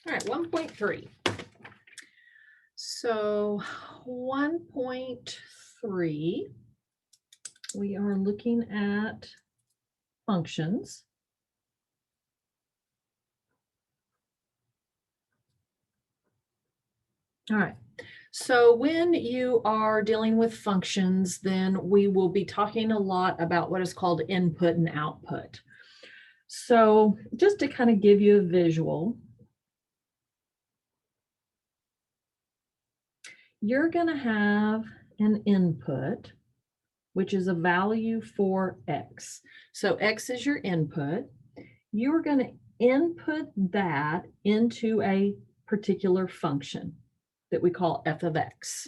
All right, 1.3. So 1.3, we are looking at functions. All right. So when you are dealing with functions, then we will be talking a lot about what is called input and output. So just to kind of give you a visual, you're going to have an input, which is a value for x. So x is your input. You're going to input that into a particular function that we call f of x.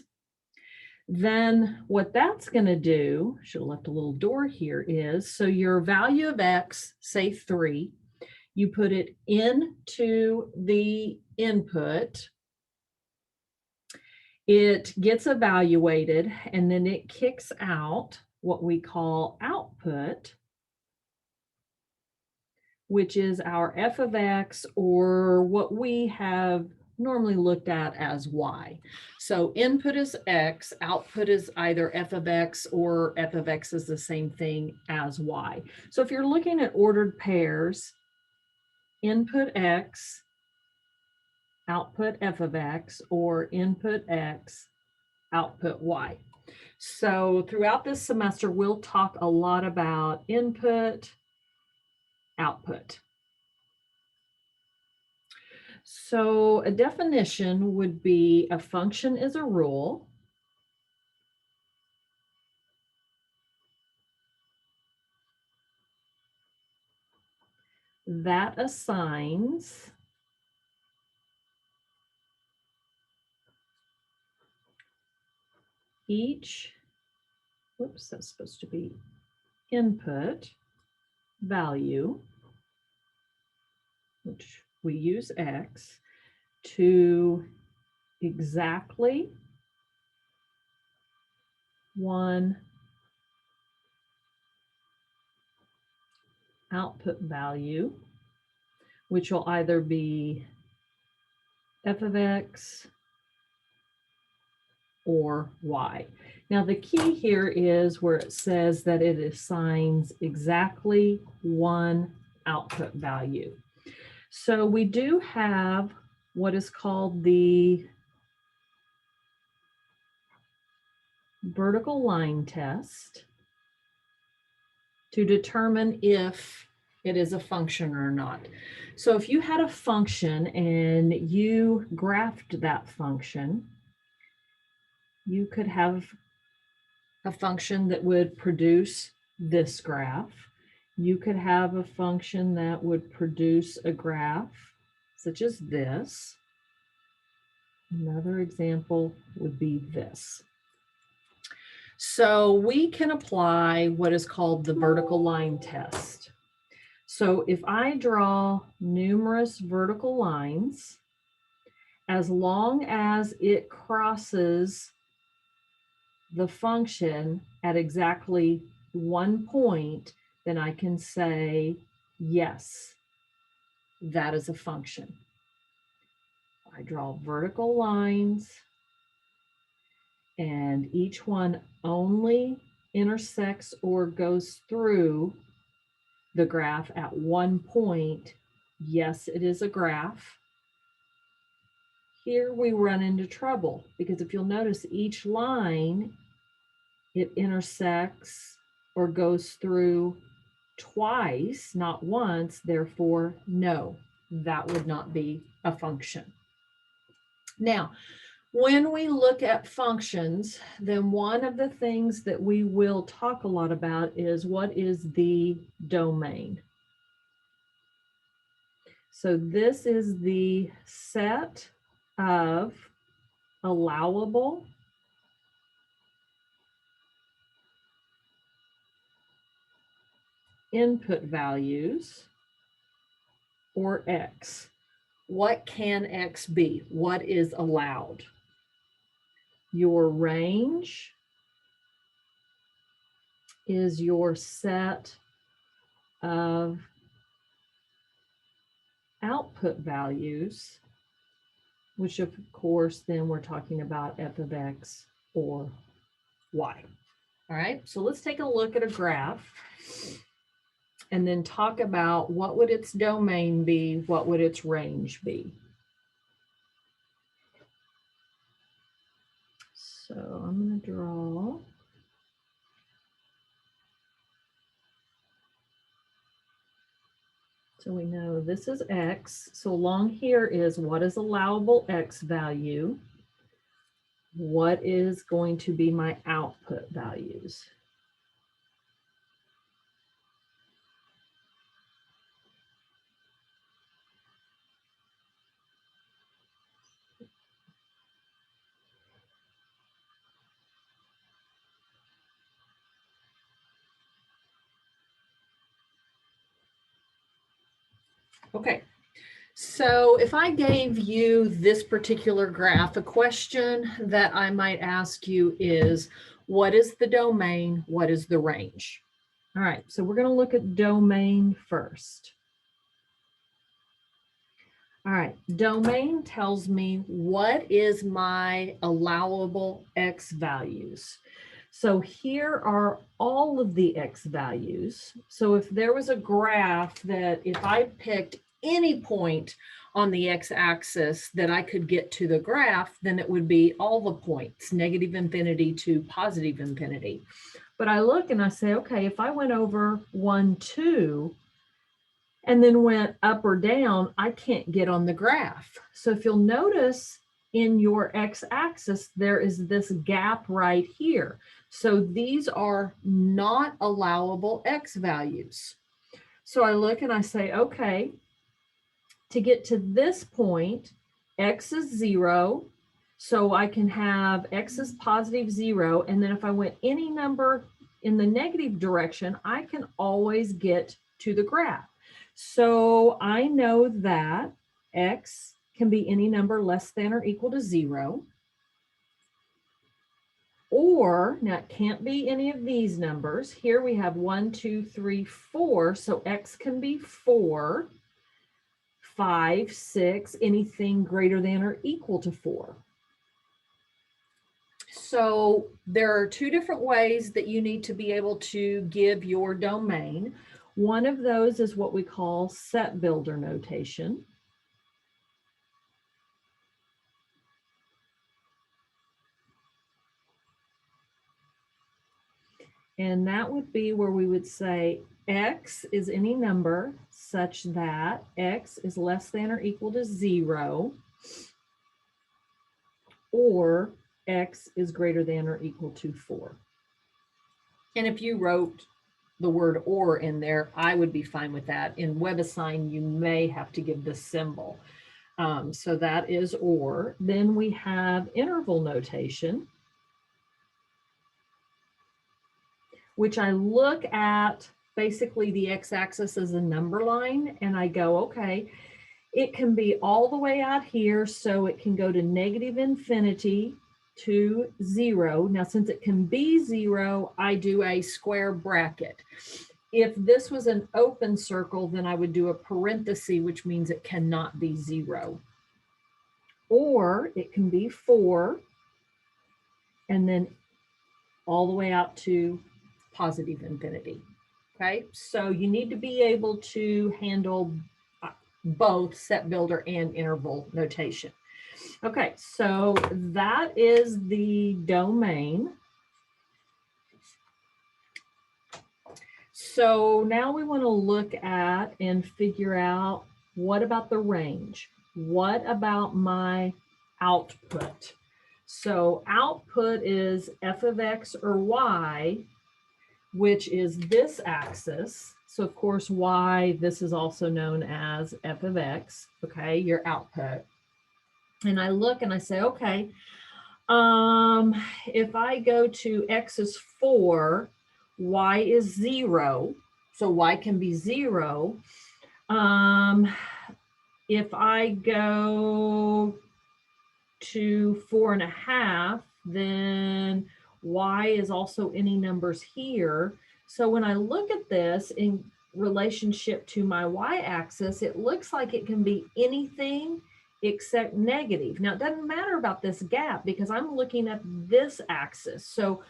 Then what that's going to do, should have left a little door here, is so your value of x, say 3, you put it into the input, it gets evaluated, and then it kicks out what we call output, which is our f of x, or what we have normally looked at as y. So input is x, output is either f of x, or f of x is the same thing as y. So if you're looking at ordered pairs, input x, output f of x, or input x, output y. So throughout this semester, we'll talk a lot about input, output. So a definition would be a function is a rule that assigns each, whoops, that's supposed to be input value, which we use x, to exactly one output value, which will either be f of x or y. Now the key here is where it says that it assigns exactly one output value. So we do have what is called the vertical line test to determine if it is a function or not. So if you had a function and you graphed that function, you could have a function that would produce this graph. You could have a function that would produce a graph such as this. Another example would be this. So we can apply what is called the vertical line test. So if I draw numerous vertical lines, as long as it crosses the function at exactly one point, then I can say, yes, that is a function. I draw vertical lines, and each one only intersects or goes through the graph at one point. Yes, it is a graph. Here we run into trouble because if you'll notice, each line, it intersects or goes through twice, not once. Therefore, no, that would not be a function. Now, when we look at functions, then one of the things that we will talk a lot about is what is the domain. So this is the set of allowable input values, or x. What can x be? What is allowed? Your range is your set of output values which of course, then we're talking about f of x or y. All right, so let's take a look at a graph and then talk about what would its domain be, what would its range be. So I'm going to draw. So we know this is x. So along here is what is allowable x value. What is going to be my output values? Okay, so if I gave you this particular graph, a question that I might ask you is, what is the domain? What is the range? All right, so we're going to look at domain first. All right, domain tells me what is my allowable x values. So here are all of the x values. So if there was a graph that if I picked any point on the x-axis that I could get to the graph, then it would be all the points, negative infinity to positive infinity. But I look and I say, okay, if I went over 1, 2, and then went up or down, I can't get on the graph. So if you'll notice in your x-axis, there is this gap right here. So these are not allowable x values. So I look and I say, okay, to get to this point, x is 0. So I can have x is positive 0. And then if I went any number in the negative direction, I can always get to the graph. So I know that x can be any number less than or equal to 0. Or, now it can't be any of these numbers. Here we have 1, 2, 3, 4. So x can be 4, 5, 6, anything greater than or equal to 4. So there are two different ways that you need to be able to give your domain. One of those is what we call set builder notation. And that would be where we would say x is any number such that x is less than or equal to 0, or x is greater than or equal to 4. And if you wrote the word or in there, I would be fine with that. In WebAssign, you may have to give the symbol. So that is or. Then we have interval notation, which I look at basically the x-axis as a number line, and I go, okay, it can be all the way out here, so it can go to negative infinity to 0. Now, since it can be 0, I do a square bracket. If this was an open circle, then I would do a parenthesis, which means it cannot be 0. Or it can be 4, and then all the way out to positive infinity. Okay, so you need to be able to handle both set builder and interval notation. Okay, so that is the domain. So now we want to look at and figure out, what about the range? What about my output? So output is f of x or y, which is this axis. So of course, y, this is also known as f of x, okay, your output. And I look and I say, okay, if I go to x is 4, y is 0, so y can be 0. If I go to 4.5, then y is also any numbers here. So when I look at this in relationship to my y-axis, it looks like it can be anything except negative. Now, it doesn't matter about this gap because I'm looking at this axis. So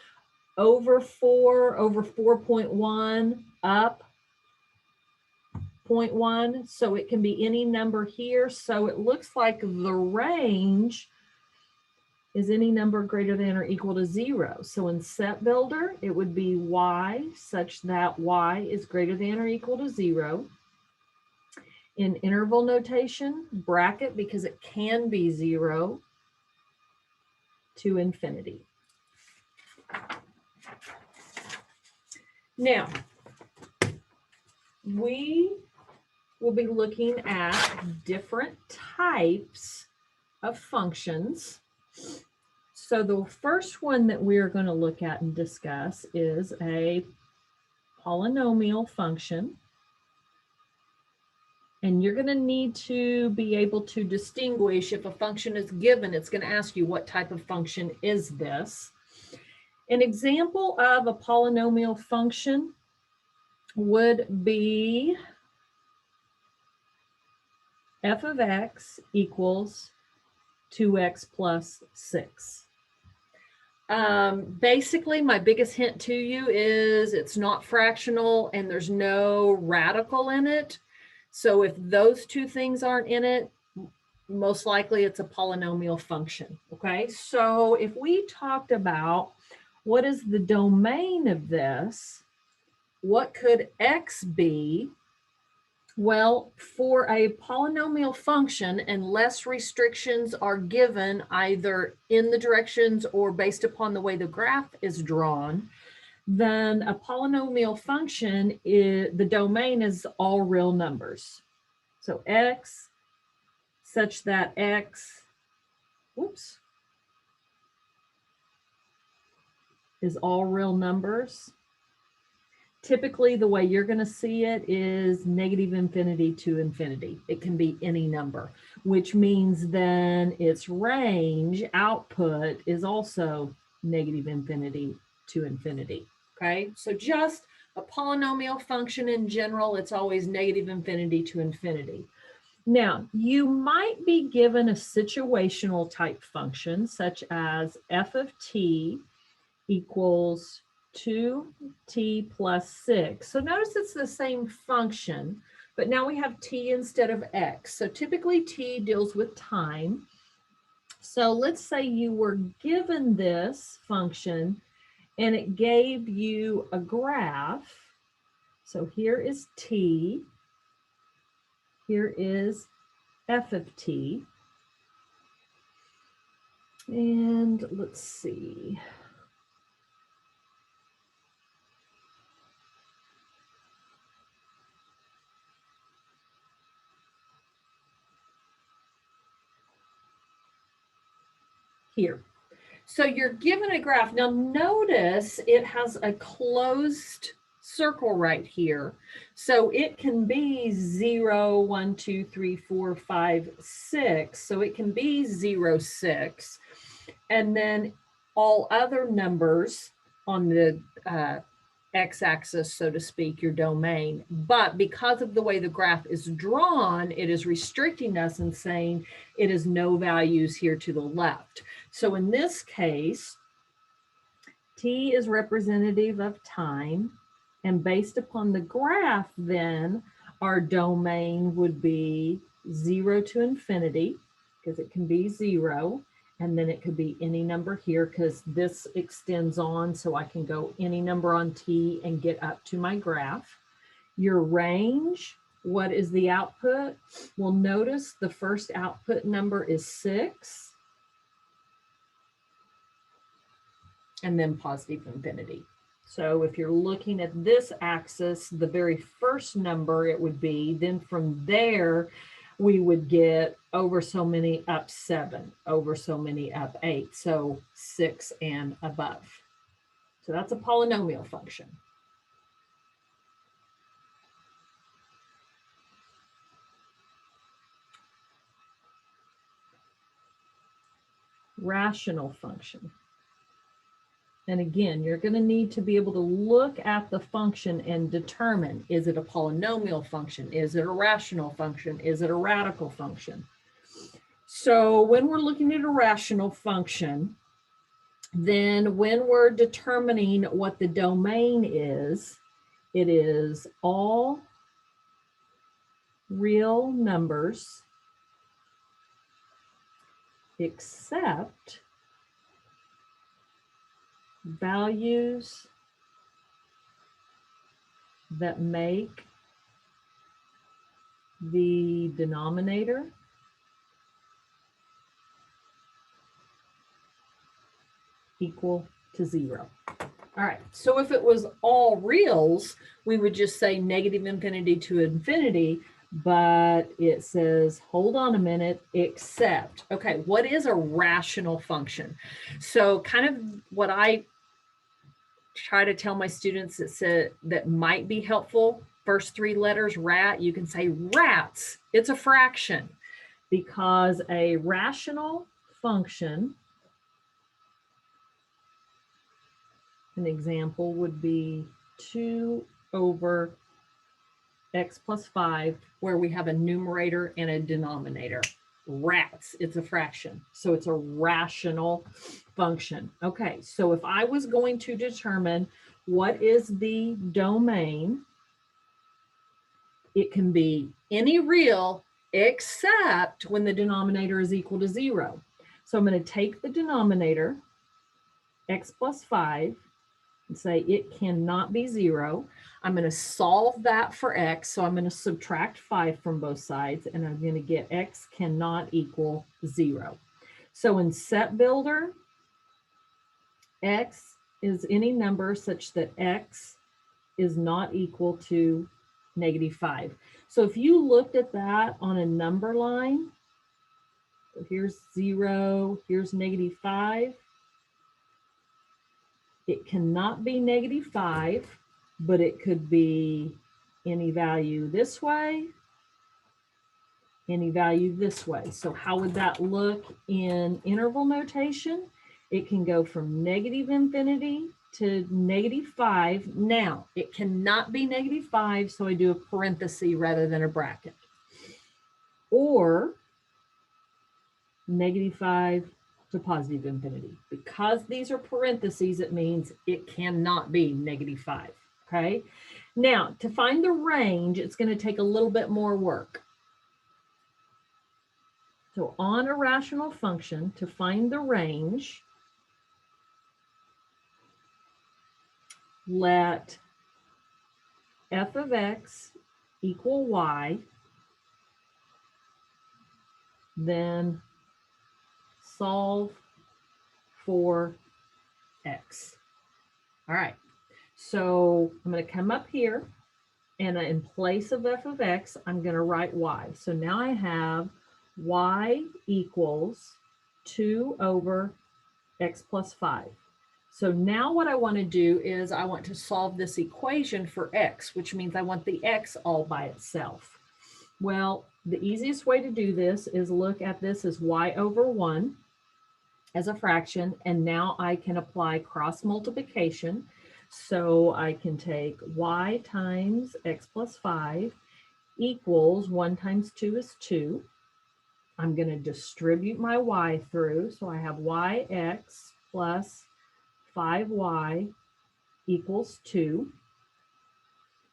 over 4, over 4.1, up 0.1. So it can be any number here. So it looks like the range is any number greater than or equal to 0. So in set builder, it would be y such that y is greater than or equal to 0. In interval notation, bracket, because it can be 0 to infinity. Now, we will be looking at different types of functions. So the first one that we're going to look at and discuss is a polynomial function. And you're going to need to be able to distinguish if a function is given, it's going to ask you what type of function is this. An example of a polynomial function would be f of x equals 2x plus 6. Basically, my biggest hint to you is it's not fractional and there's no radical in it. So if those two things aren't in it, most likely it's a polynomial function, okay? So if we talked about what is the domain of this, what could x be? Well, for a polynomial function, unless restrictions are given either in the directions or based upon the way the graph is drawn, then a polynomial function, the domain is all real numbers. So x such that x, is all real numbers. Typically, the way you're going to see it is negative infinity to infinity. It can be any number, which means then its range output is also negative infinity to infinity. Okay, so just a polynomial function in general, it's always negative infinity to infinity. Now, you might be given a situational type function such as f of t equals 2t plus 6. So notice it's the same function, but now we have t instead of x. So typically t deals with time. So let's say you were given this function and it gave you a graph. So here is t. Here is f of t. And let's see. Here. So you're given a graph. Now notice it has a closed circle right here. So it can be 0, 1, 2, 3, 4, 5, 6. So it can be 0, 6. And then all other numbers on the x-axis, so to speak, your domain. But because of the way the graph is drawn, it is restricting us and saying it is no values here to the left. So in this case, t is representative of time, and based upon the graph, then our domain would be 0 to infinity, because it can be 0, and then it could be any number here, because this extends on, so I can go any number on t and get up to my graph. Your range, what is the output? Well, notice the first output number is 6. And then positive infinity. So if you're looking at this axis, the very first number it would be, then from there, we would get over so many up 7, over so many up 8, so 6 and above. So that's a polynomial function. Rational function. And again, you're going to need to be able to look at the function and determine, is it a polynomial function? Is it a rational function? Is it a radical function? So when we're looking at a rational function, then when we're determining what the domain is, it is all real numbers except values that make the denominator equal to 0. All right, so if it was all reals, we would just say negative infinity to infinity, but it says, hold on a minute, except. Okay, what is a rational function? So kind of what I try to tell my students that might be helpful, first 3 letters, rat, you can say rats, it's a fraction, because a rational function, an example would be 2 over x plus 5, where we have a numerator and a denominator. Rats, it's a fraction. So it's a rational function. Okay, so if I was going to determine what is the domain, it can be any real except when the denominator is equal to 0. So I'm going to take the denominator, x plus 5, and say it cannot be 0. I'm going to solve that for x. So I'm going to subtract 5 from both sides, and I'm going to get x cannot equal 0. So in set builder, x is any number such that x is not equal to -5. So if you looked at that on a number line, so here's 0, here's -5. It cannot be -5, but it could be any value this way, any value this way. So how would that look in interval notation? It can go from -infinity to -5. Now, it cannot be -5, so I do a parenthesis rather than a bracket. Or -5 to positive infinity. Because these are parentheses, it means it cannot be -5, okay? Now, to find the range, it's going to take a little bit more work. So on a rational function, to find the range, let f of x equal y, then solve for x. All right, so I'm going to come up here, and in place of f of x, I'm going to write y. So now I have y equals 2 over x plus 5. So now what I want to do is I want to solve this equation for x, which means I want the x all by itself. Well, the easiest way to do this is look at this as y over 1 as a fraction, and now I can apply cross multiplication. So I can take y times x plus 5 equals 1 times 2 is 2. I'm going to distribute my y through. So I have yx plus 5y equals 2.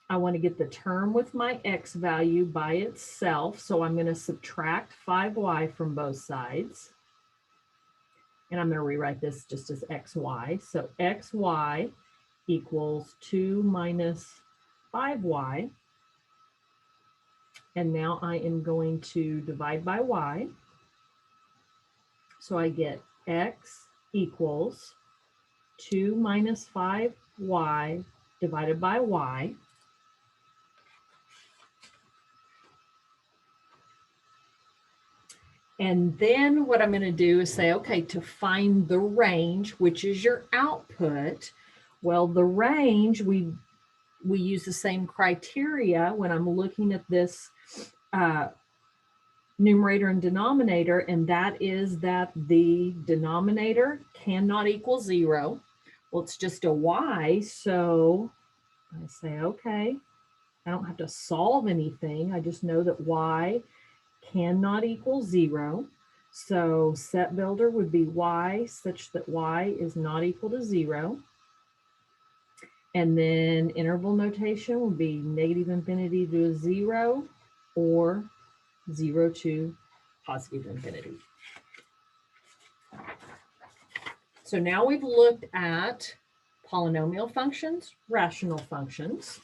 I want to get the term with my x value by itself. So I'm going to subtract 5y from both sides. And I'm going to rewrite this just as xy. So xy equals 2 minus 5y. And now I am going to divide by y. So I get x equals 2 minus 5y divided by y. And then what I'm going to do is say, okay, to find the range, which is your output, well, the range, we use the same criteria when I'm looking at this numerator and denominator, and that is that the denominator cannot equal 0. Well, it's just a y, so I say, okay, I don't have to solve anything. I just know that y cannot equal 0. So set builder would be y such that y is not equal to 0. And then interval notation would be negative infinity to 0 or 0 to positive infinity. So now we've looked at polynomial functions, rational functions.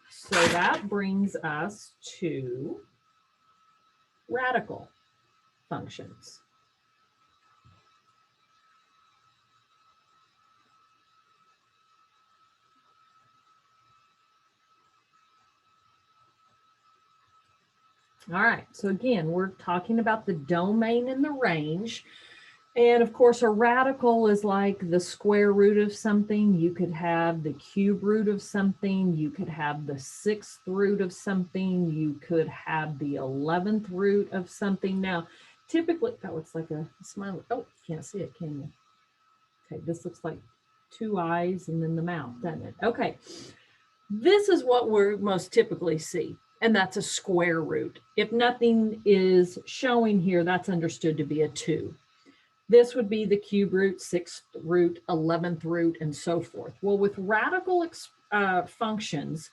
So that brings us to radical functions. All right, so again, we're talking about the domain and the range. And of course, a radical is like the square root of something. You could have the cube root of something. You could have the 6th root of something. You could have the 11th root of something. Now, typically, that looks like a smile. Oh, you can't see it, can you? Okay, this looks like 2 eyes and then the mouth, doesn't it? Okay, this is what we most typically see, and that's a square root. If nothing is showing here, that's understood to be a 2. This would be the cube root, 6th root, 11th root, and so forth. Well, with radical functions,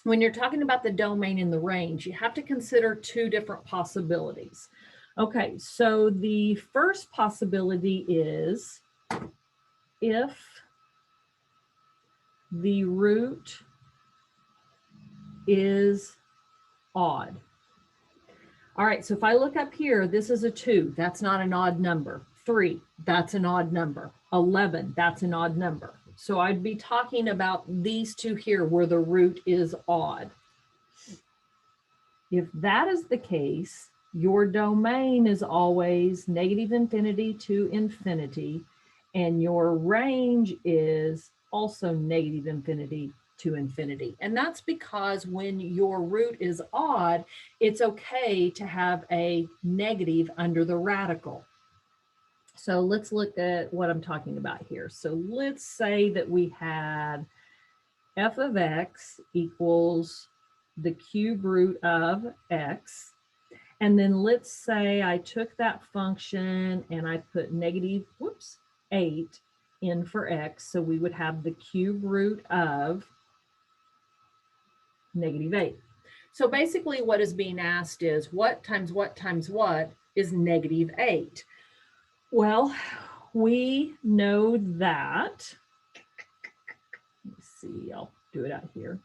when you're talking about the domain and the range, you have to consider 2 different possibilities. Okay, so the first possibility is if the root is odd. All right, so if I look up here, this is a 2. That's not an odd number. 3, that's an odd number. 11, that's an odd number. So I'd be talking about these 2 here where the root is odd. If that is the case, your domain is always negative infinity to infinity, and your range is also negative infinity to infinity. And that's because when your root is odd, it's okay to have a negative under the radical. So let's look at what I'm talking about here. So let's say that we had f of x equals the cube root of x. And then let's say I took that function and I put negative, 8 in for x. So we would have the cube root of negative 8. So basically what is being asked is what times what times what is negative 8? Well, we know that, let's see, I'll do it out here.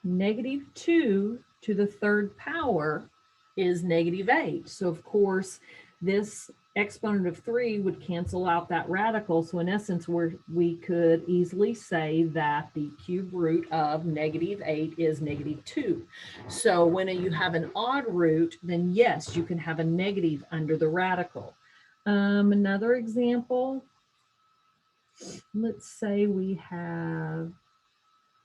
Negative 2 to the 3rd power is negative 8. So of course, this exponent of 3 would cancel out that radical. So in essence, we could easily say that the cube root of negative 8 is negative 2. So when you have an odd root, then yes, you can have a negative under the radical. Another example, let's say we have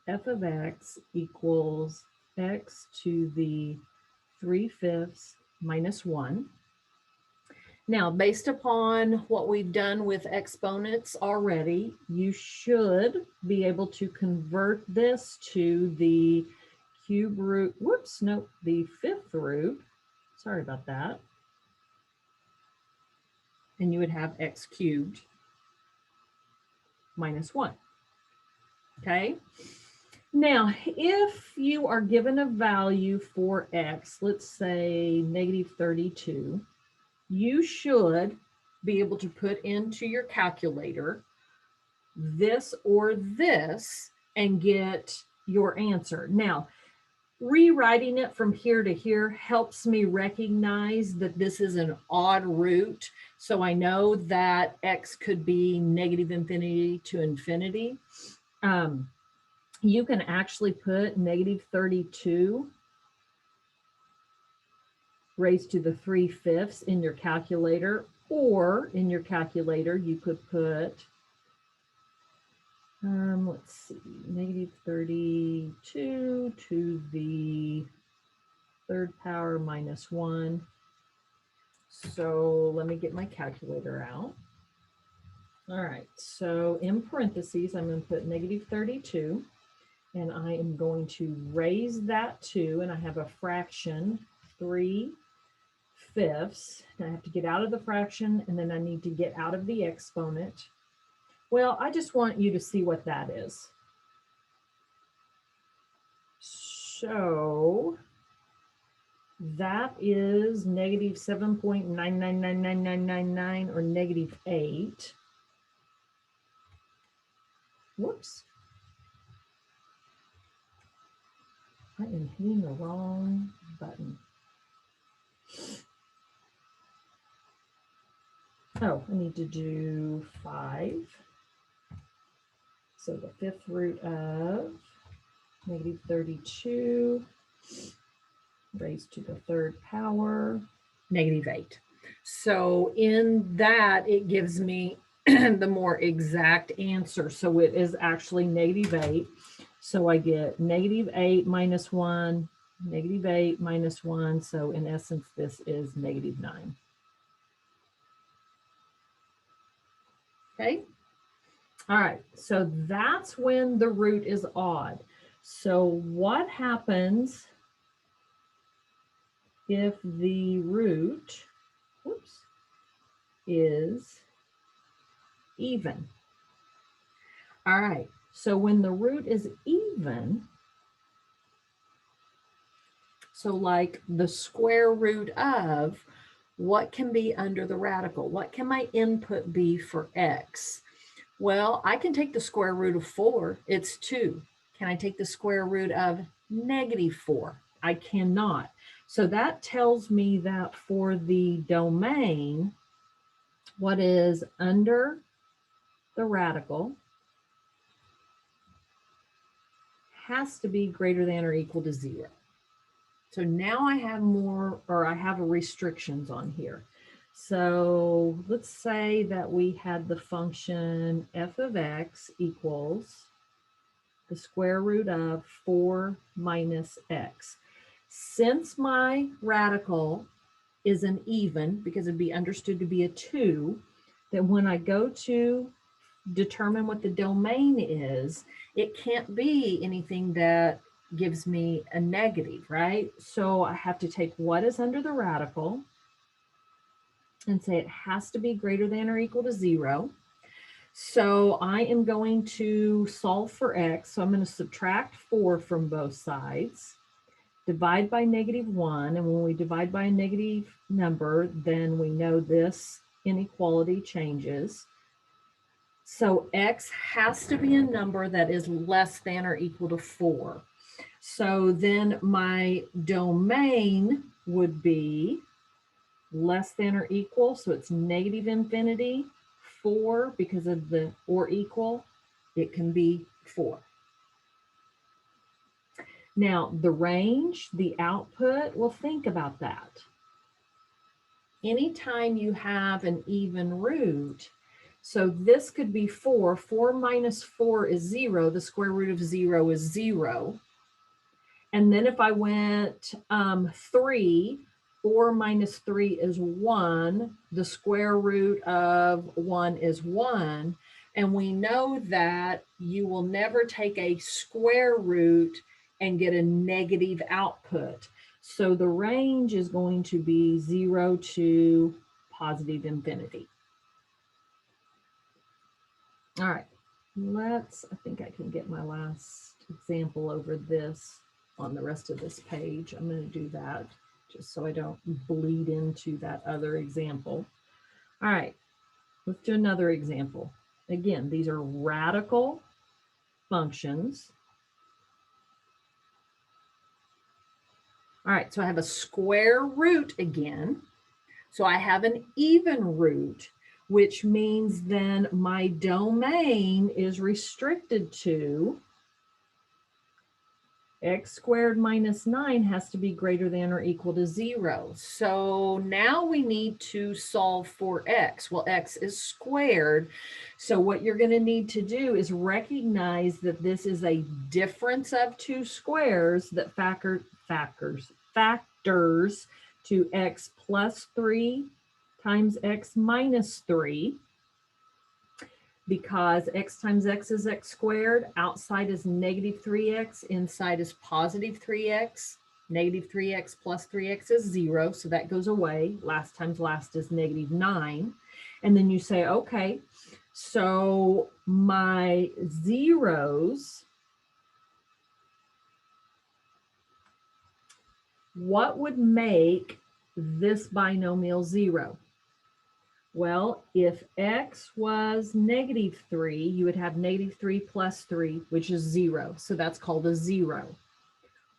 f of x equals x to the 3/5 minus 1. Now, based upon what we've done with exponents already, you should be able to convert this to the cube root, the 5th root. Sorry about that. And you would have x cubed minus 1. Okay. Now, if you are given a value for x, let's say negative 32, you should be able to put into your calculator this or this and get your answer. Now, rewriting it from here to here helps me recognize that this is an odd root. So I know that x could be negative infinity to infinity. You can actually put negative 32 raised to the 3/5 in your calculator, or in your calculator, you could put, let's see, negative 32 to the 3rd power minus 1. So let me get my calculator out. All right, so in parentheses, I'm going to put negative 32. and I am going to raise that 2, and I have a fraction 3/5. And I have to get out of the fraction, and then I need to get out of the exponent. Well, I just want you to see what that is. So that is negative 7.999999 or negative 8. Whoops. I am hitting the wrong button. Oh, I need to do 5. So the 5th root of negative 32 raised to the 3rd power, negative 8. So in that, it gives me the more exact answer. So it is actually negative 8. So I get negative 8 minus 1, negative 8 minus 1. So in essence, this is negative 9. Okay. All right. So that's when the root is odd. So what happens if the root, whoops, is even? All right. So when the root is even, so like the square root of, what can be under the radical? What can my input be for x? Well, I can take the square root of 4. It's 2. Can I take the square root of negative 4? I cannot. So that tells me that for the domain, what is under the radical has to be greater than or equal to 0. So now I have more, or I have restrictions on here. So let's say that we had the function f of x equals the square root of 4 minus x. Since my radical is an even, because it'd be understood to be a 2, then when I go to determine what the domain is, it can't be anything that gives me a negative, right? So I have to take what is under the radical and say it has to be greater than or equal to 0. So I am going to solve for x. So I'm going to subtract 4 from both sides, divide by negative 1. And when we divide by a negative number, then we know this inequality changes. So x has to be a number that is less than or equal to 4. So then my domain would be less than or equal. So it's negative infinity, 4, because of the or equal, it can be 4. Now the range, the output, well, think about that. Anytime you have an even root, so this could be 4. 4 minus 4 is 0. The square root of 0 is 0. And then if I went 3, 4 minus 3 is 1. The square root of 1 is 1. And we know that you will never take a square root and get a negative output. So the range is going to be 0 to positive infinity. All right, I think I can get my last example over this on the rest of this page. I'm going to do that just so I don't bleed into that other example. All right, let's do another example. Again, these are radical functions. All right, so I have a square root again. So I have an even root, which means then my domain is restricted to x squared minus 9 has to be greater than or equal to 0. So now we need to solve for x. Well, x is squared. So what you're going to need to do is recognize that this is a difference of two squares that factors to x plus 3 times x minus 3. because x times x is x squared. Outside is negative 3x. Inside is positive 3x. Negative 3x plus 3x is 0, so that goes away. Last times last is negative 9. And then you say, okay, so my zeros, what would make this binomial 0? Well, if x was negative 3, you would have negative 3 plus 3, which is 0. So that's called a 0.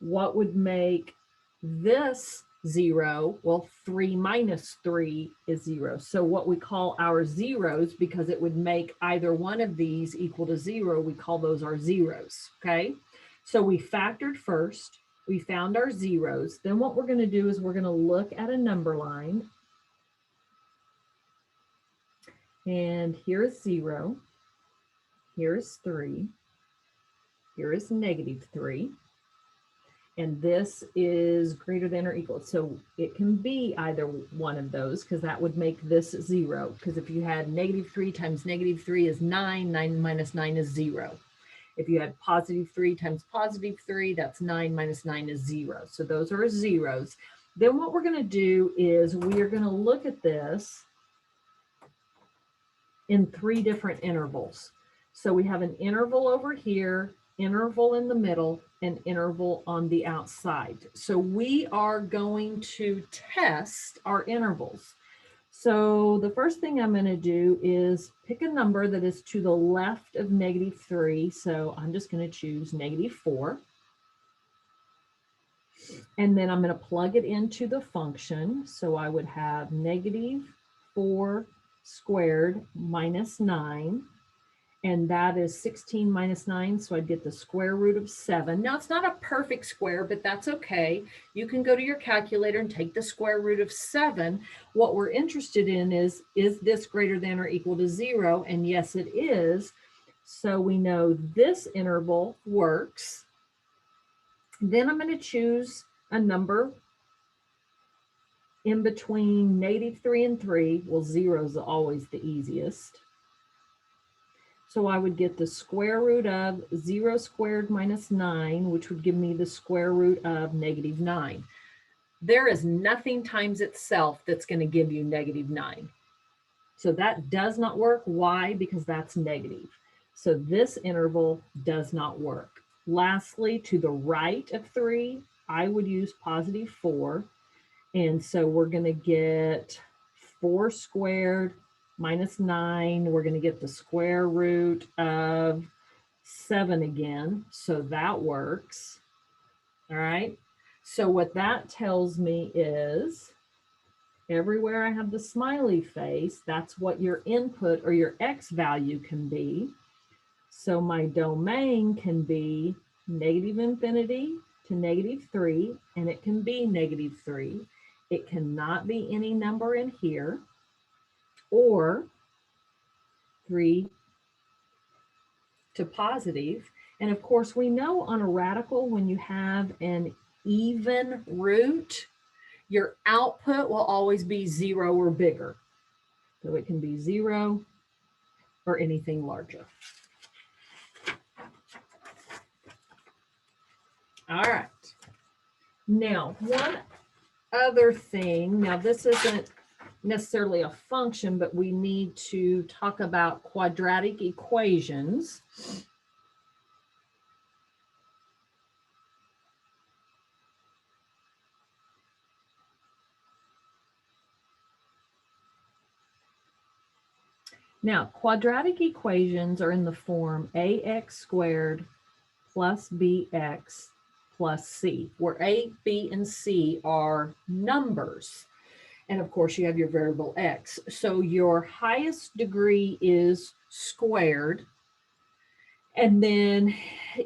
What would make this 0? Well, 3 minus 3 is 0. So what we call our zeros, because it would make either one of these equal to 0, we call those our zeros, okay? So we factored first. We found our zeros. Then what we're going to do is we're going to look at a number line. And here is 0. Here is 3. Here is negative 3. And this is greater than or equal. So it can be either one of those, because that would make this 0. Because if you had negative 3 times negative 3 is 9. 9 minus 9 is 0. If you had positive 3 times positive 3, that's 9 minus 9 is 0. So those are zeros. Then what we're going to do is we are going to look at this in 3 different intervals. So we have an interval over here, interval in the middle, and interval on the outside. So we are going to test our intervals. So the first thing I'm going to do is pick a number that is to the left of negative 3. So I'm just going to choose negative 4. And then I'm going to plug it into the function. So I would have negative 4 squared minus 9. And that is 16 minus 9, so I'd get the square root of 7. Now, it's not a perfect square, but that's okay. You can go to your calculator and take the square root of 7. What we're interested in is this greater than or equal to 0? And yes, it is. So we know this interval works. Then I'm going to choose a number in between negative 3 and 3. Well, 0 is always the easiest. So I would get the square root of 0 squared minus 9, which would give me the square root of negative 9. There is nothing times itself that's going to give you negative 9. So that does not work. Why? Because that's negative. So this interval does not work. Lastly, to the right of 3, I would use positive 4. And so we're going to get 4 squared minus 9, we're going to get the square root of 7 again. So that works. All right. So what that tells me is everywhere I have the smiley face, that's what your input or your x value can be. So my domain can be negative infinity to negative 3, and it can be negative 3. It cannot be any number in here, or 3 to positive. And of course, we know on a radical, when you have an even root, your output will always be 0 or bigger. So it can be 0 or anything larger. All right. Now, one other thing, now this isn't necessarily a function, but we need to talk about quadratic equations. Now, quadratic equations are in the form ax squared plus bx plus c, where a, b, and c are numbers. And of course, you have your variable x. So your highest degree is squared. And then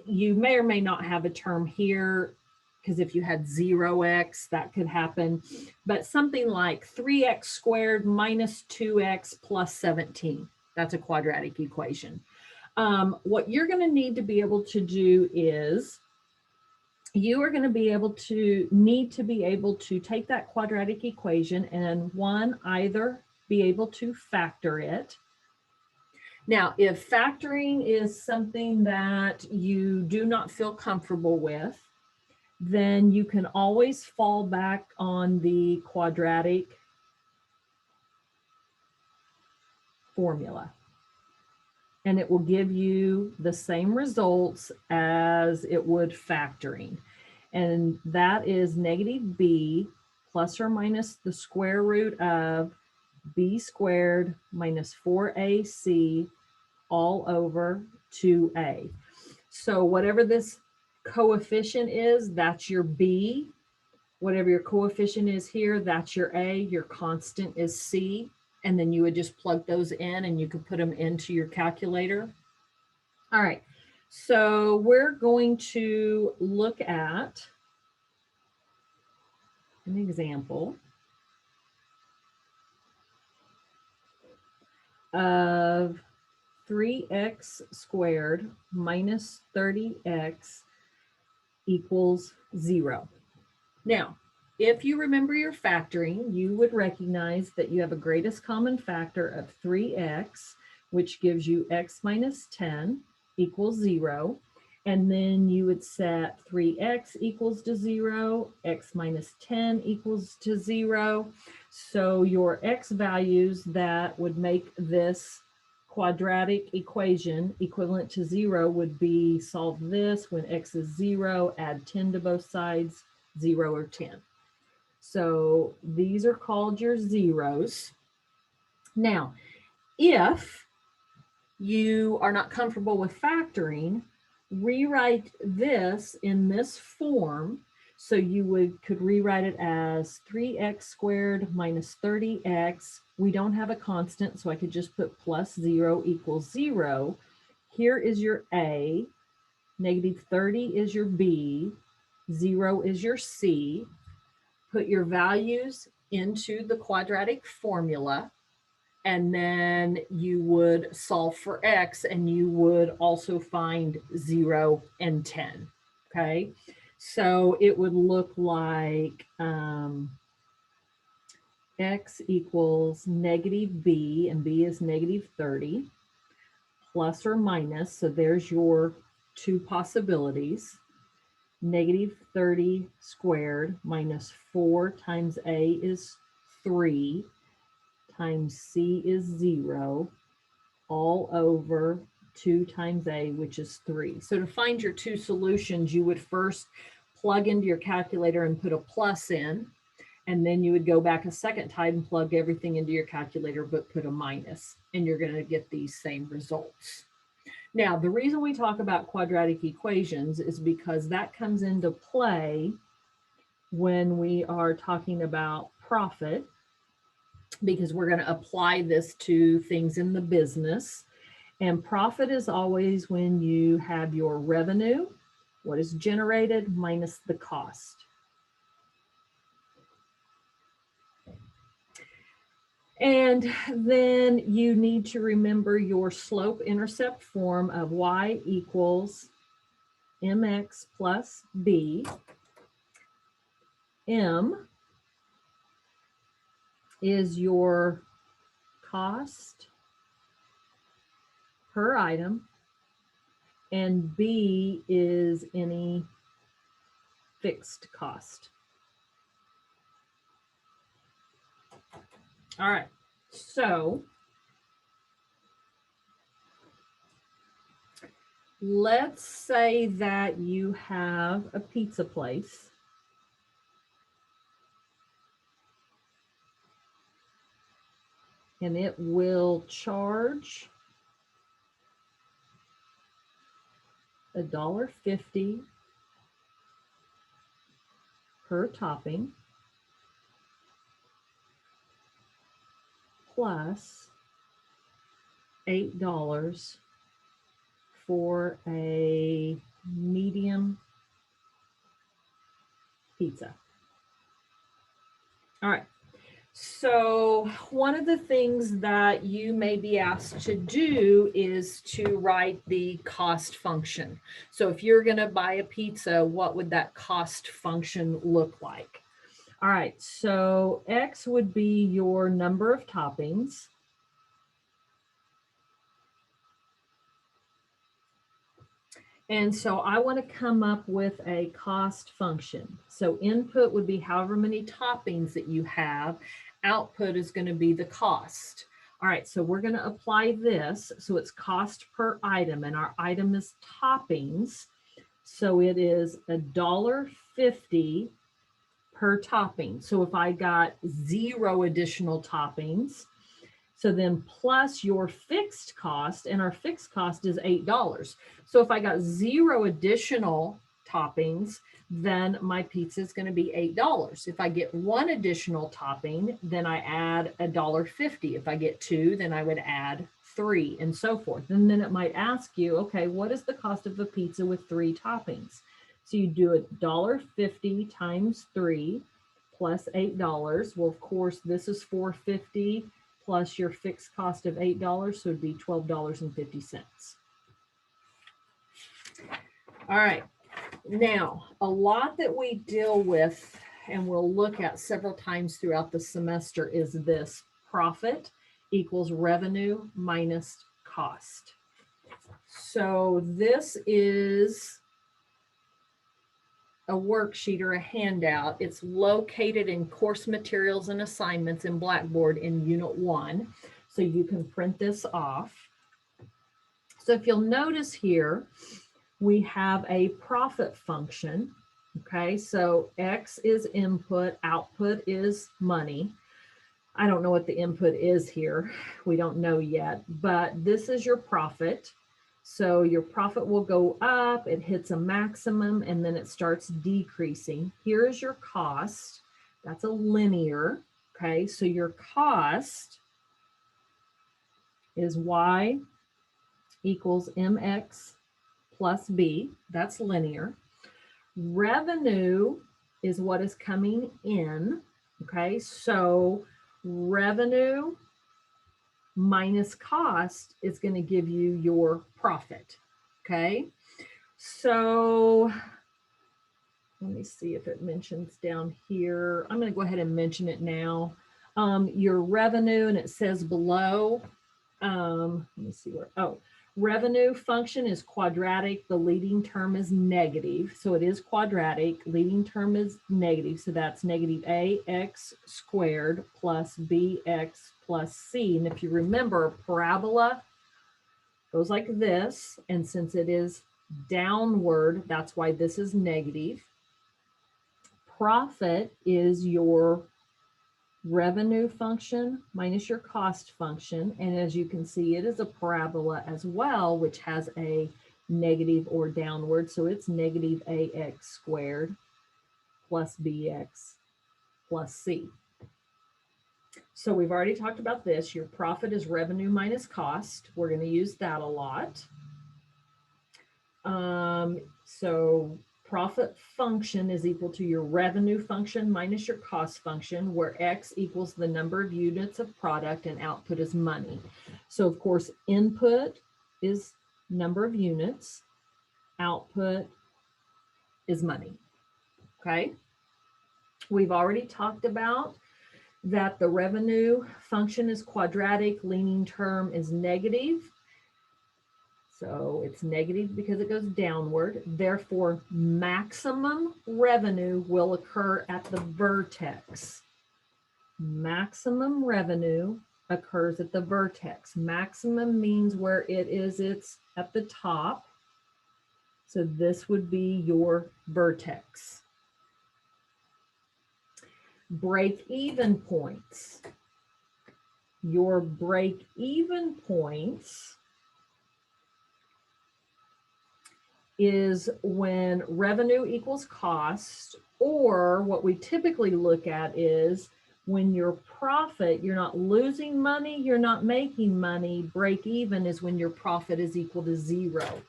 you may or may not have a term here, because if you had 0x, that could happen. But something like 3x squared minus 2x plus 17. That's a quadratic equation. What you're going to need to be able to do is you are going to be able to need to be able to take that quadratic equation and either be able to factor it. Now, if factoring is something that you do not feel comfortable with, then you can always fall back on the quadratic formula. And it will give you the same results as it would factoring. And that is negative b plus or minus the square root of b squared minus 4ac all over 2a. So whatever this coefficient is, that's your b. Whatever your coefficient is here, that's your a. Your constant is c. And then you would just plug those in and you could put them into your calculator. All right, so we're going to look at an example of 3x squared minus 30x equals 0. Now, if you remember your factoring, you would recognize that you have a greatest common factor of 3x, which gives you x minus 10 equals 0. And then you would set 3x equals to 0, x minus 10 equals to 0. So your x values that would make this quadratic equation equivalent to 0 would be solve this when x is 0, add 10 to both sides, 0 or 10. So these are called your zeros. Now, if you are not comfortable with factoring, rewrite this in this form. So you could rewrite it as 3x squared minus 30x. We don't have a constant, so I could just put plus 0 equals 0. Here is your a, negative 30 is your b, 0 is your c. Put your values into the quadratic formula, and then you would solve for x, and you would also find 0 and 10, okay? So it would look like x equals negative b, and b is negative 30, plus or minus, so there's your two possibilities, negative 30 squared minus 4 times a is 3 times c is 0 all over 2 times a, which is 3. So to find your two solutions, you would first plug into your calculator and put a plus in, and then you would go back a second time and plug everything into your calculator but put a minus, and you're going to get these same results. Now, the reason we talk about quadratic equations is because that comes into play when we are talking about profit, because we're going to apply this to things in the business. And profit is always when you have your revenue, what is generated, minus the cost. And then you need to remember your slope-intercept form of y equals mx plus b. M is your cost per item, and b is any fixed cost. All right, so let's say that you have a pizza place and it will charge $1.50 per topping plus $8 for a medium pizza. All right. So one of the things that you may be asked to do is to write the cost function. So if you're going to buy a pizza, what would that cost function look like? All right, so X would be your number of toppings. And so I want to come up with a cost function. So input would be however many toppings that you have. Output is going to be the cost. All right, so we're going to apply this. So it's cost per item, and our item is toppings. So it is $1.50 per topping. So if I got 0 additional toppings, so then plus your fixed cost, and our fixed cost is $8. So if I got 0 additional toppings, then my pizza is going to be $8. If I get 1 additional topping, then I add $1.50. If I get 2, then I would add 3, and so forth. And then it might ask you, okay, what is the cost of a pizza with 3 toppings? So you do $1.50 times 3 plus $8. Well, of course, this is $4.50 plus your fixed cost of $8, so it'd be $12.50. All right, now a lot that we deal with and we'll look at several times throughout the semester is this: profit equals revenue minus cost. So this is a worksheet or a handout. It's located in course materials and assignments in Blackboard in Unit 1. So you can print this off. So if you'll notice here, we have a profit function. Okay, so X is input, output is money. I don't know what the input is here. We don't know yet, but this is your profit. So your profit will go up, it hits a maximum, and then it starts decreasing. Here is your cost. That's a linear. Okay, so your cost is Y equals MX plus B. That's linear. Revenue is what is coming in. Okay, so revenue minus cost is going to give you your profit. Okay, so let me see if it mentions down here. I'm going to go ahead and mention it now. Your revenue, and it says below, let me see where, revenue function is quadratic. The leading term is negative. So it is quadratic. Leading term is negative. So that's negative AX squared plus BX plus C. And if you remember, a parabola goes like this. And since it is downward, that's why this is negative. Profit is your revenue function minus your cost function. And as you can see, it is a parabola as well, which has a negative or downward. So it's negative AX squared plus BX plus C. So we've already talked about this. Your profit is revenue minus cost. We're going to use that a lot. So profit function is equal to your revenue function minus your cost function, where X equals the number of units of product and output is money. So of course, input is number of units, output is money. Okay. We've already talked about that the revenue function is quadratic, leading term is negative. So it's negative because it goes downward. Therefore, maximum revenue will occur at the vertex. Maximum revenue occurs at the vertex. Maximum means where it's at the top. So this would be your vertex. Break-even points. Your break-even points is when revenue equals cost, or what we typically look at is when your profit, you're not losing money, you're not making money. Break even is when your profit is equal to 0.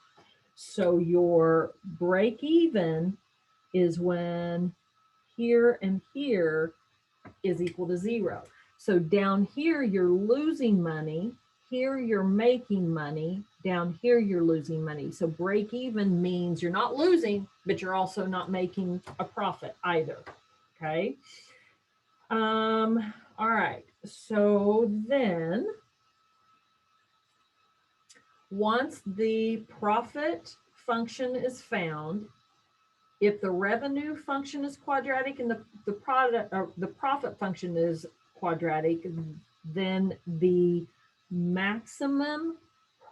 So your break even is when here and here is equal to 0. So down here, you're losing money. Here you're making money, down here you're losing money. So break even means you're not losing, but you're also not making a profit either. Okay. All right. So then once the profit function is found, if the revenue function is quadratic and the profit function is quadratic, then the maximum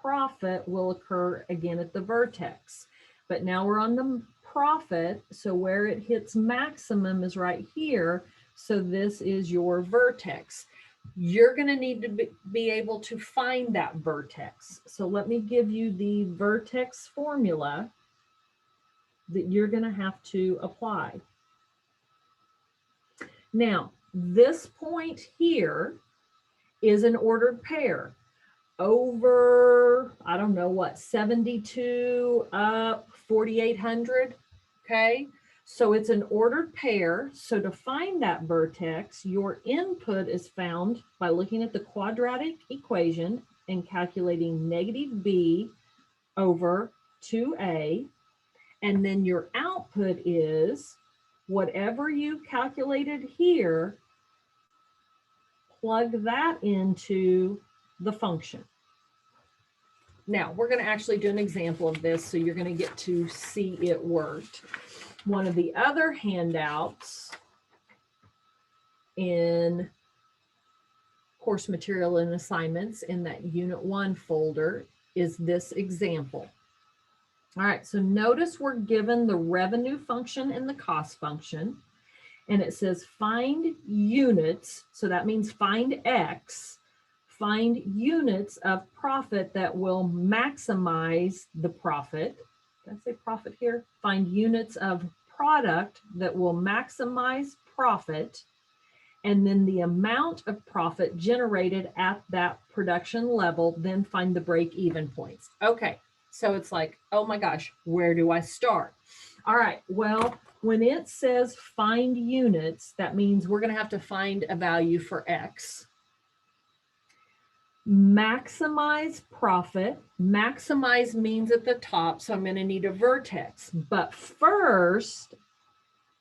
profit will occur again at the vertex. But now we're on the profit, so where it hits maximum is right here. So this is your vertex. You're going to need to be able to find that vertex. So let me give you the vertex formula that you're going to have to apply. Now, this point here is an ordered pair over, I don't know what, 72 up 4,800, okay? So it's an ordered pair. So to find that vertex, your input is found by looking at the quadratic equation and calculating negative b over 2a. And then your output is whatever you calculated here, plug that into the function. Now, we're going to actually do an example of this, so you're going to get to see it worked. One of the other handouts in course material and assignments in that Unit 1 folder is this example. All right, so notice we're given the revenue function and the cost function, and it says find units, so that means find X, find units of profit that will maximize the profit. Did I say profit here? Find units of product that will maximize profit, and then the amount of profit generated at that production level, then find the break-even points. Okay, so it's like, oh my gosh, where do I start? All right, well, when it says find units, that means we're going to have to find a value for X. Maximize profit. Maximize means at the top, so I'm going to need a vertex. But first,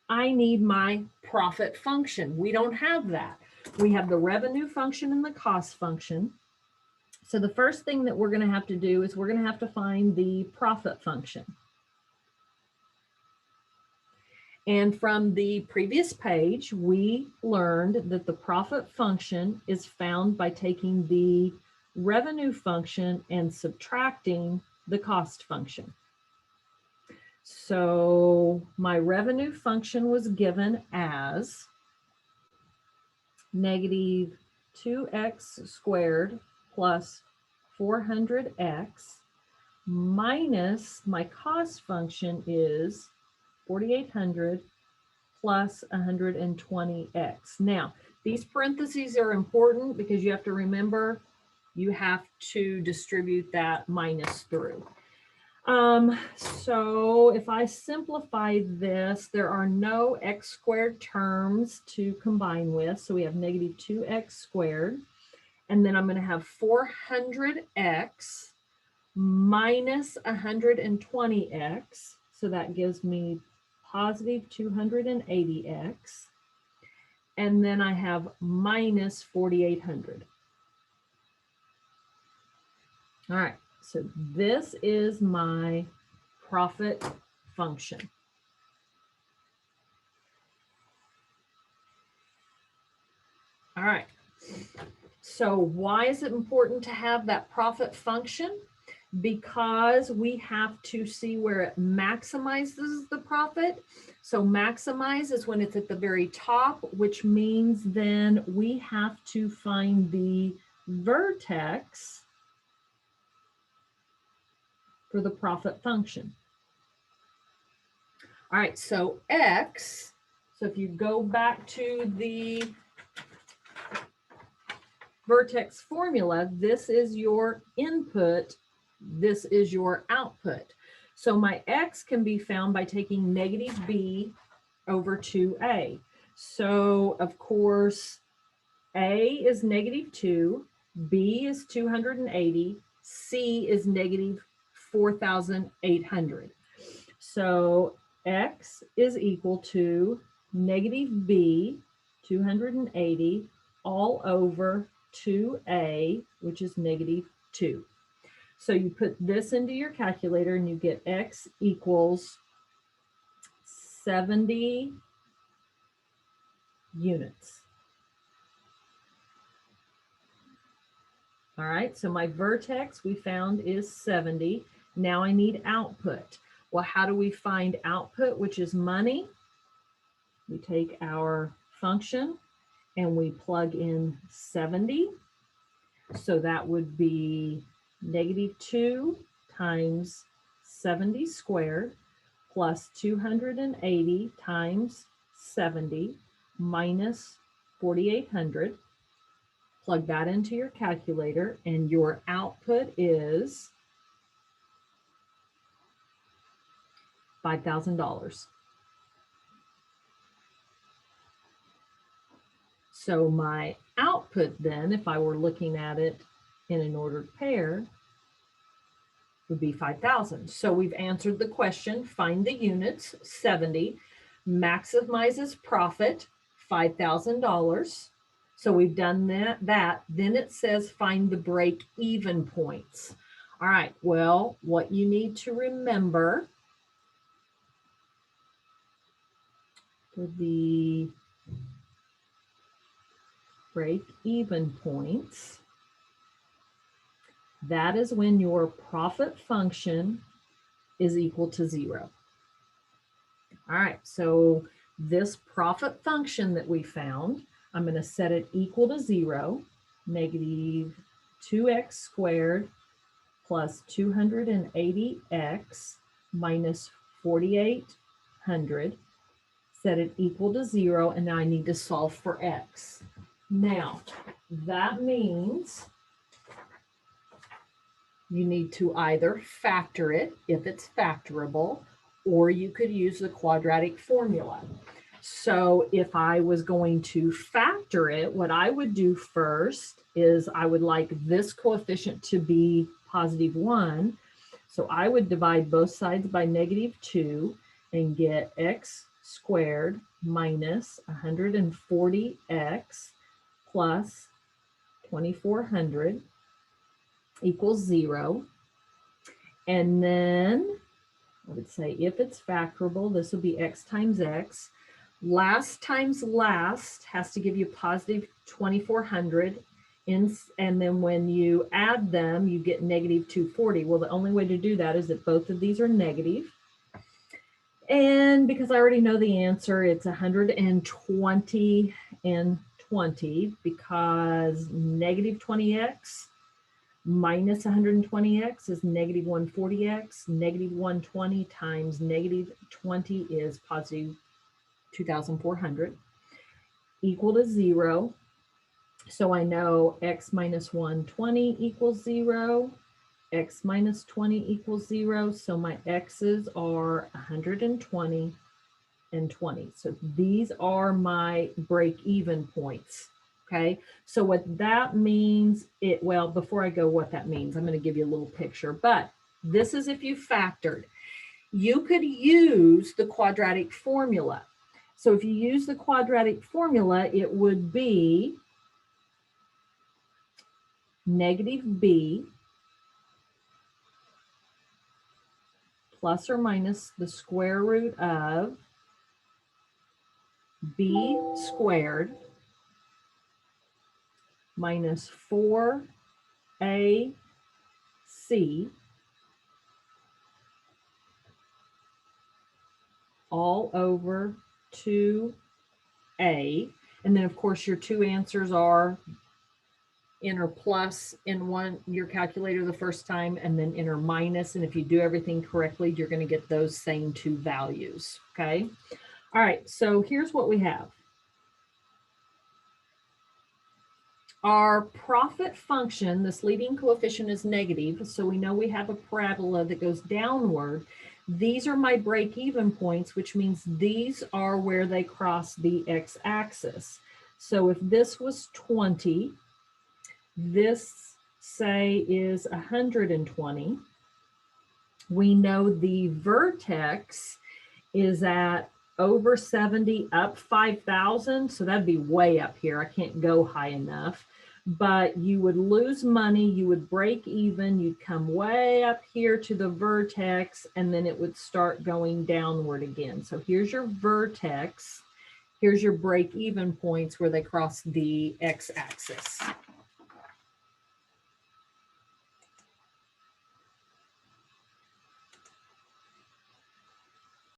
I need my profit function. We don't have that. We have the revenue function and the cost function. So the first thing that we're going to have to do is we're going to have to find the profit function. And from the previous page, we learned that the profit function is found by taking the revenue function and subtracting the cost function. So my revenue function was given as negative 2x squared plus 400x minus my cost function is 4,800 plus 120x. Now, these parentheses are important because you have to remember you have to distribute that minus through. So if I simplify this, there are no x squared terms to combine with. So we have negative 2x squared. And then I'm going to have 400x minus 120x. So that gives me positive 280x. And then I have minus 4,800. All right. So this is my profit function. All right. So why is it important to have that profit function? Because we have to see where it maximizes the profit. So maximize is when it's at the very top, which means then we have to find the vertex for the profit function. All right, so X, so if you go back to the vertex formula, this is your input, this is your output. So my X can be found by taking negative b over 2a. So of course, A is negative 2, B is 280, C is negative 4,800. So X is equal to negative B, 280, all over 2A, which is negative 2. So you put this into your calculator and you get x equals 70 units. All right, so my vertex we found is 70. Now I need output. Well, how do we find output, which is money? We take our function and we plug in 70. So that would be -2 times 70 squared plus 280 times 70 minus 4,800. Plug that into your calculator and your output is $5,000. So my output then, if I were looking at it in an ordered pair, would be 5,000. So we've answered the question, find the units, 70, maximizes profit, $5,000. So we've done that. Then it says find the break-even points. All right, well, what you need to remember for the break-even points, that is when your profit function is equal to 0. All right, so this profit function that we found, I'm going to set it equal to 0, -2x squared plus 280x minus 4,800. Set it equal to 0, and now I need to solve for x. Now, that means you need to either factor it if it's factorable, or you could use the quadratic formula. So if I was going to factor it, what I would do first is I would like this coefficient to be +1. So I would divide both sides by -2 and get x squared minus 140x plus 2,400 equals 0. And then I would say if it's factorable, this will be x times x. Last times last has to give you +2,400. And then when you add them, you get -240. Well, the only way to do that is that both of these are negative. And because I already know the answer, it's 120 and 20, because -20x minus 120x is -140x. -120 times -20 is +2,400 equal to 0. So I know x minus 120 equals 0. X minus 20 equals 0. So my x's are 120 and 20. So these are my break-even points. Okay, so what that means, well, before I go what that means, I'm going to give you a little picture, but this is if you factored. You could use the quadratic formula. So if you use the quadratic formula, it would be -b plus or minus the square root of b squared minus 4ac all over 2a. And then of course your two answers are enter plus in your calculator the first time, and then enter minus. And if you do everything correctly, you're going to get those same two values. Okay. All right. So here's what we have. Our profit function, this leading coefficient is negative, so we know we have a parabola that goes downward. These are my break-even points, which means these are where they cross the x-axis. So if this was 20, this, say, is 120. We know the vertex is at over 70, up 5,000, so that'd be way up here. I can't go high enough. but you would lose money, you would break even, you'd come way up here to the vertex, and then it would start going downward again. So here's your vertex. Here's your break even points where they cross the x-axis.